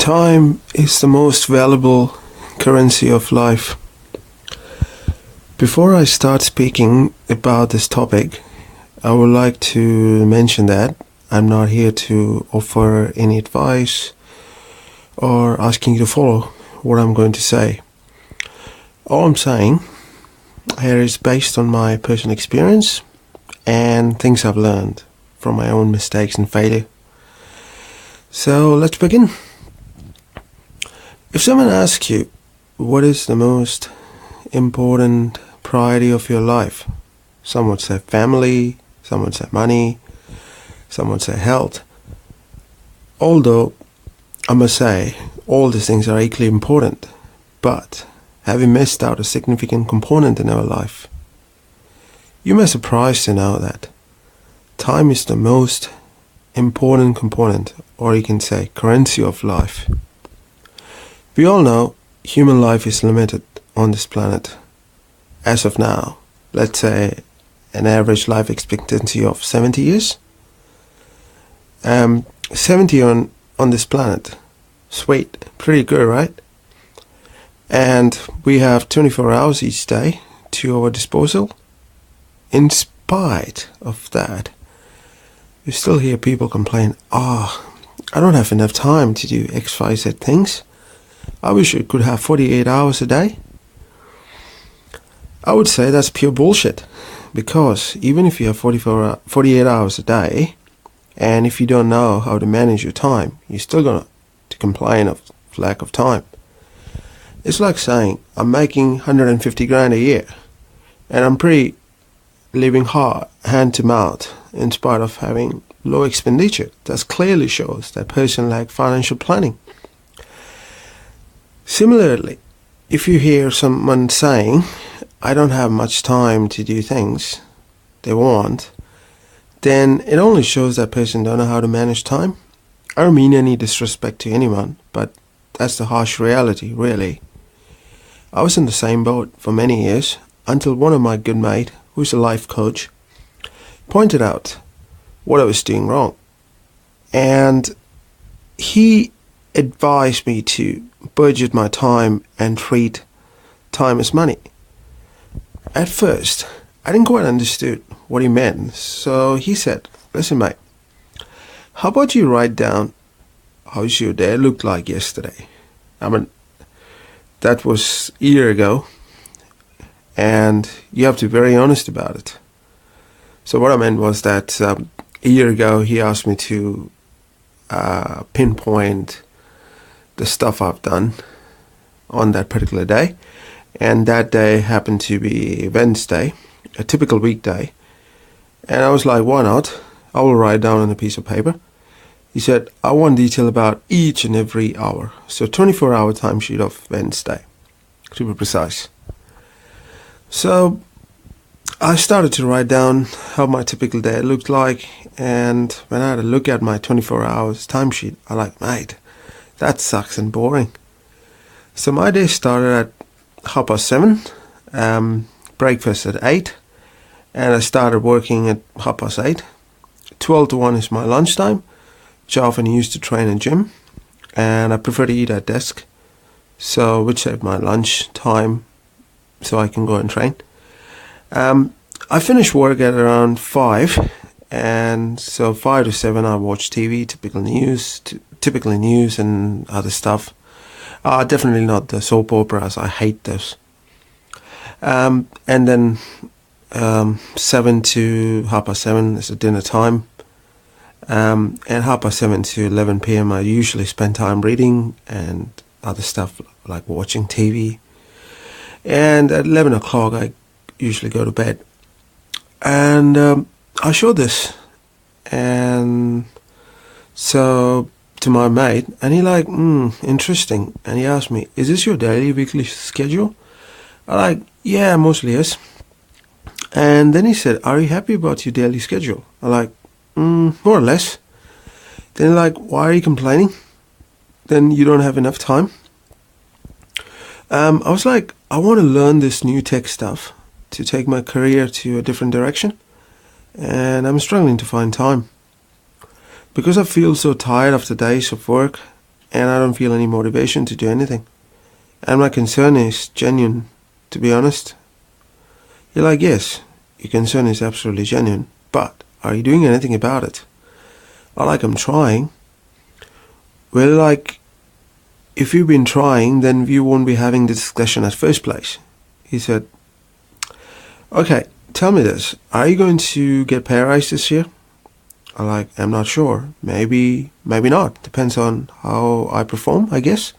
Time is the most valuable currency of life. Before I start speaking about this topic, I would like to mention that I'm not here to offer any advice or asking you to follow what I'm going to say. All I'm saying here is based on my personal experience and things I've learned from my own mistakes and failure. So let's begin. If someone asks you, what is the most important priority of your life? Some would say family, some would say money, some would say health. Although, I must say, all these things are equally important, but have we missed out a significant component in our life? You may be surprised to know that time is the most important component, or you can say currency of life. We all know human life is limited on this planet. As of now, let's say an average life expectancy of 70 years. 70 on this planet. Sweet, pretty good, right? And we have 24 hours each day to our disposal. In spite of that, you still hear people complain, I don't have enough time to do X, Y, Z things. I wish I could have 48 hours a day. I would say that's pure bullshit. Because even if you have 48 hours a day, and if you don't know how to manage your time, you're still going to complain of lack of time. It's like saying, I'm making 150 grand a year, and I'm pretty living hard, hand to mouth, in spite of having low expenditure. That clearly shows that person lack financial planning. Similarly, if you hear someone saying, I don't have much time to do things they want, then it only shows that person don't know how to manage time. I don't mean any disrespect to anyone, but that's the harsh reality, really. I was in the same boat for many years until one of my good mate, who's a life coach, pointed out what I was doing wrong. And he advised me to budget my time and treat time as money. At first, I didn't quite understand what he meant, so he said, listen mate, how about you write down how's your day looked like yesterday? I mean, that was a year ago, and you have to be very honest about it. So what I meant was that a year ago he asked me to pinpoint the stuff I've done on that particular day, and that day happened to be Wednesday, a typical weekday, and I was like, why not? I will write down on a piece of paper. He said, I want detail about each and every hour, so 24-hour timesheet of Wednesday, to be precise. So I started to write down how my typical day looked like, and when I had a look at my 24 hours timesheet, I like, mate, that sucks and boring. So my day started at 7:30, breakfast at 8, and I started working at 8:30. 12 to 1 is my lunchtime, which I often use to train in gym, and I prefer to eat at desk, so which saved my lunch time so I can go and train. I finish work at around 5, and so 5 to 7 I watch TV, typically news and other stuff. Definitely not the soap operas, I hate those. And then 7 to 7:30 is a dinner time. And 7:30 to 11 p.m. I usually spend time reading and other stuff like watching TV. And at 11 o'clock I usually go to bed. And I showed this, and so to my mate, and he like, interesting. And he asked me, is this your daily, weekly schedule? I like, yeah, mostly yes. And then he said, are you happy about your daily schedule? I like, more or less. Then like, why are you complaining? Then you don't have enough time. I was like, I want to learn this new tech stuff to take my career to a different direction, and I'm struggling to find time. Because I feel so tired after days of work, and I don't feel any motivation to do anything. And my concern is genuine, to be honest. You're like, yes, your concern is absolutely genuine, but are you doing anything about it? I'm trying. Well, if you've been trying, then you won't be having this discussion at first place. He said, okay, tell me this. Are you going to get pay rise this year? I'm not sure. Maybe not. Depends on how I perform, I guess.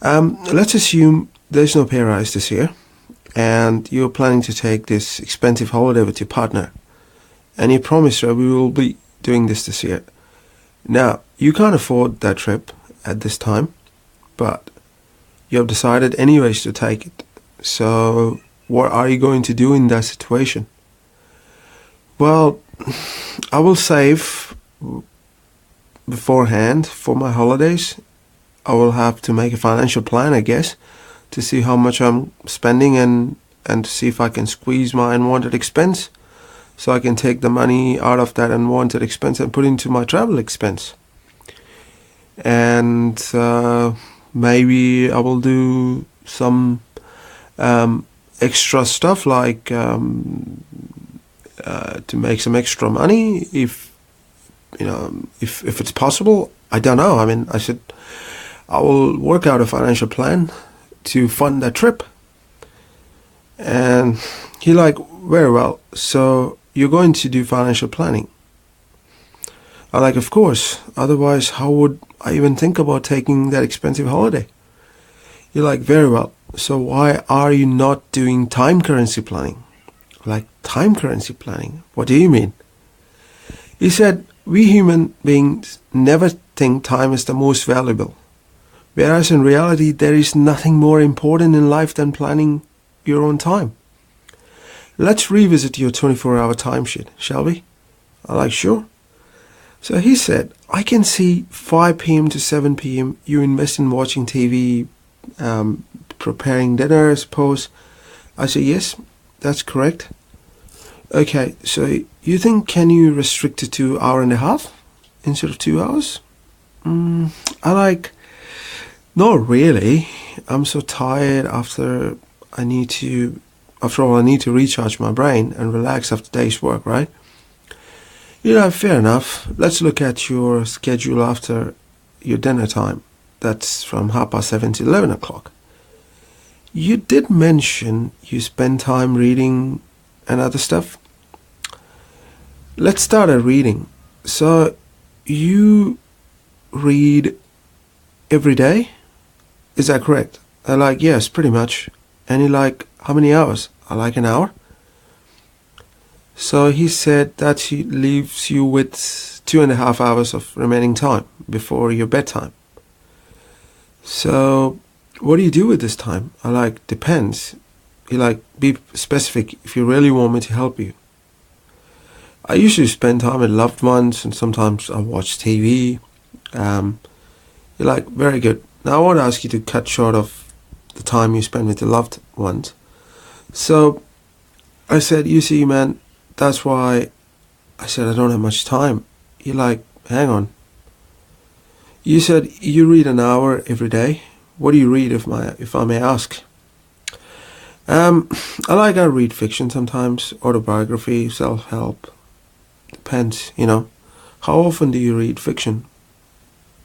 Let's assume there's no pay rise this year, and you're planning to take this expensive holiday with your partner, and you promise that we will be doing this year. Now, you can't afford that trip at this time, but you have decided anyways to take it. So, what are you going to do in that situation? Well, I will save beforehand for my holidays. I will have to make a financial plan, I guess, to see how much I'm spending and to see if I can squeeze my unwanted expense, so I can take the money out of that unwanted expense and put into my travel expense. And maybe I will do some extra stuff to make some extra money if it's possible. I don't know. I will work out a financial plan to fund that trip. And he very well, so you're going to do financial planning? Of course, otherwise how would I even think about taking that expensive holiday? You're very well, so why are you not doing time currency planning? Time currency planning? What do you mean? He said, we human beings never think time is the most valuable, whereas in reality there is nothing more important in life than planning your own time. Let's revisit your 24-hour timesheet, shall we? Sure. So he said, I can see 5 p.m. to 7 p.m. you invest in watching TV, preparing dinner, I suppose. I said, yes, that's correct. Okay, so you think can you restrict it to 1.5 hours instead of 2 hours? Not really. I'm so tired after all, I need to recharge my brain and relax after day's work, right? Fair enough. Let's look at your schedule after your dinner time. That's from 7:30 to 11 o'clock. You did mention you spend time reading and other stuff. Let's start at reading. So, you read every day? Is that correct? Yes, pretty much. And you how many hours? An hour. So he said that he leaves you with 2.5 hours of remaining time before your bedtime. So what do you do with this time? Depends. Be specific if you really want me to help you. I usually spend time with loved ones, and sometimes I watch TV. Very good. Now I want to ask you to cut short of the time you spend with the loved ones. So I said, you see, man, that's why I said I don't have much time. You're hang on. You said you read an hour every day. What do you read, if I may ask? I read fiction sometimes, autobiography, self-help. Depends, How often do you read fiction?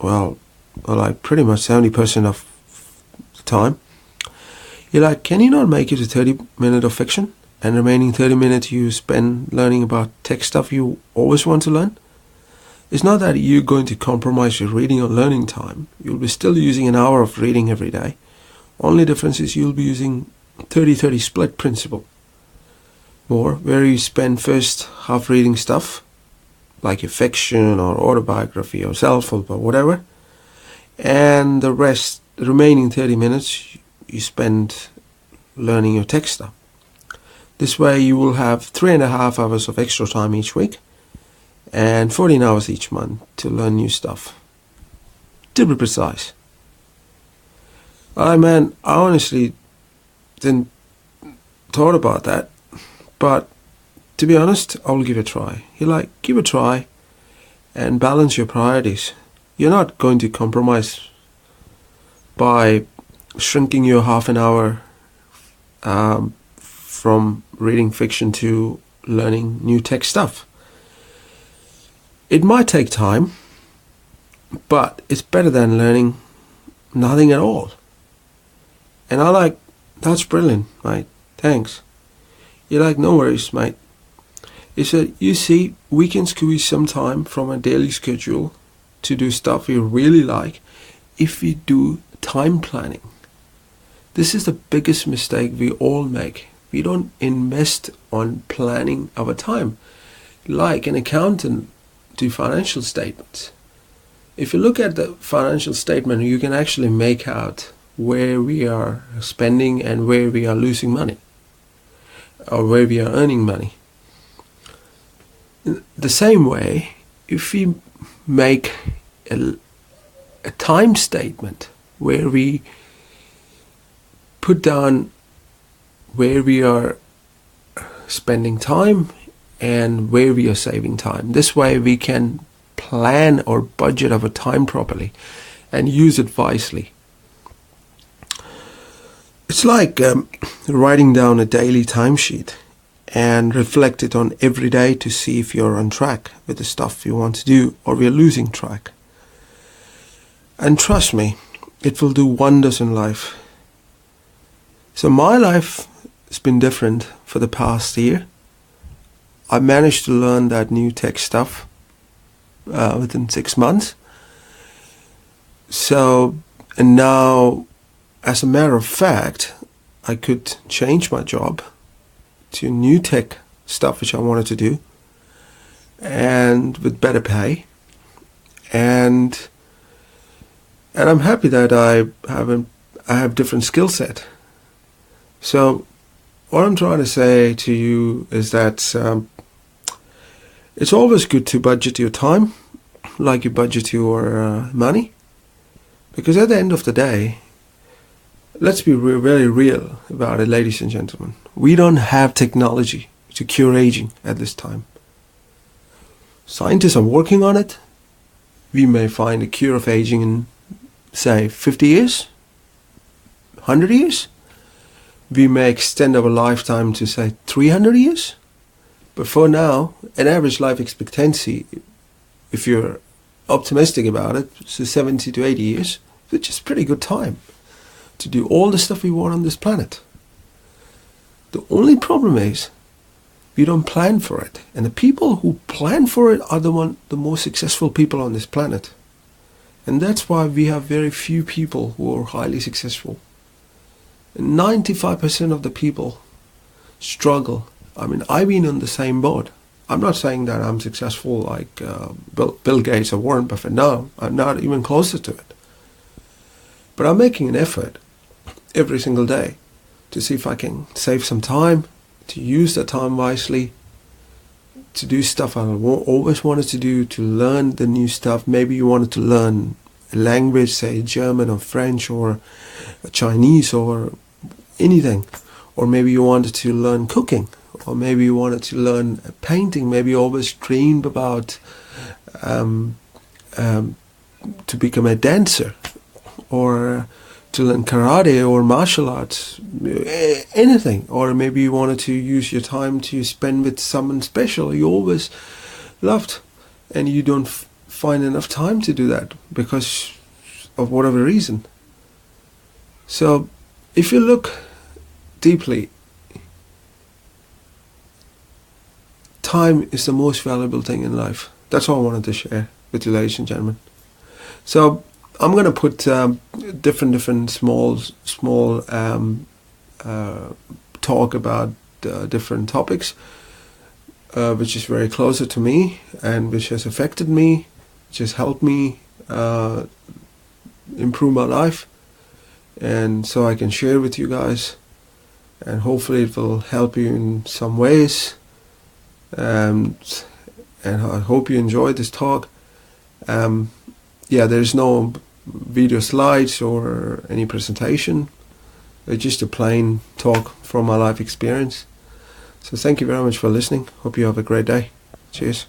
Well, pretty much 70% of the time. You're can you not make it a 30 minutes of fiction, and remaining 30 minutes you spend learning about tech stuff you always want to learn? It's not that you're going to compromise your reading or learning time. You'll be still using an hour of reading every day. Only difference is you'll be using 30-30 split principle. More, where you spend first half reading stuff, like your fiction or autobiography or self-help or whatever, and the remaining 30 minutes you spend learning your tech stuff. This way you will have 3.5 hours of extra time each week and 14 hours each month to learn new stuff. To be precise. I honestly didn't thought about that, but to be honest, I will give it a try. Give a try and balance your priorities. You're not going to compromise by shrinking your half an hour from reading fiction to learning new tech stuff. It might take time, but it's better than learning nothing at all. And I like, that's brilliant, mate. Thanks. You're like, no worries, mate. He said, you see, we can squeeze some time from a daily schedule to do stuff we really like if we do time planning. This is the biggest mistake we all make. We don't invest on planning our time. Like an accountant do financial statements. If you look at the financial statement, you can actually make out where we are spending and where we are losing money, or where we are earning money. The same way, if we make a time statement where we put down where we are spending time and where we are saving time, this way we can plan or budget our time properly and use it wisely. It's like writing down a daily timesheet and reflect it on every day to see if you're on track with the stuff you want to do or we're losing track. And trust me, it will do wonders in life. So my life has been different for the past year. I managed to learn that new tech stuff within 6 months. So, and now, as a matter of fact, I could change my job to new tech stuff which I wanted to do, and with better pay, and I'm happy that I have different skill set. So what I'm trying to say to you is that it's always good to budget your time like you budget your money, because at the end of the day, let's be very real about it, ladies and gentlemen. We don't have technology to cure aging at this time. Scientists are working on it. We may find a cure of aging in, say, 50 years, 100 years. We may extend our lifetime to, say, 300 years. But for now, an average life expectancy, if you're optimistic about it, is 70 to 80 years, which is pretty good time to do all the stuff we want on this planet. The only problem is we don't plan for it. And the people who plan for it are the most successful people on this planet. And that's why we have very few people who are highly successful. 95% of the people struggle. I mean, I've been on the same boat. I'm not saying that I'm successful like Bill Gates or Warren Buffett. No, I'm not even closer to it. But I'm making an effort every single day to see if I can save some time, to use that time wisely, to do stuff I always wanted to do, to learn the new stuff. Maybe you wanted to learn a language, say German or French or Chinese or anything. Or maybe you wanted to learn cooking, or maybe you wanted to learn painting. Maybe you always dreamed about to become a dancer, or to learn karate or martial arts, anything. Or maybe you wanted to use your time to spend with someone special you always loved, and you don't find enough time to do that because of whatever reason. So if you look deeply, time is the most valuable thing in life. That's all I wanted to share with you, ladies and gentlemen. So I'm going to put different small talk about different topics, which is very closer to me and which has affected me, which has helped me improve my life, and so I can share with you guys, and hopefully it will help you in some ways, and I hope you enjoyed this talk. There's no video slides or any presentation. It's just a plain talk from my life experience. So thank you very much for listening. Hope you have a great day. Cheers.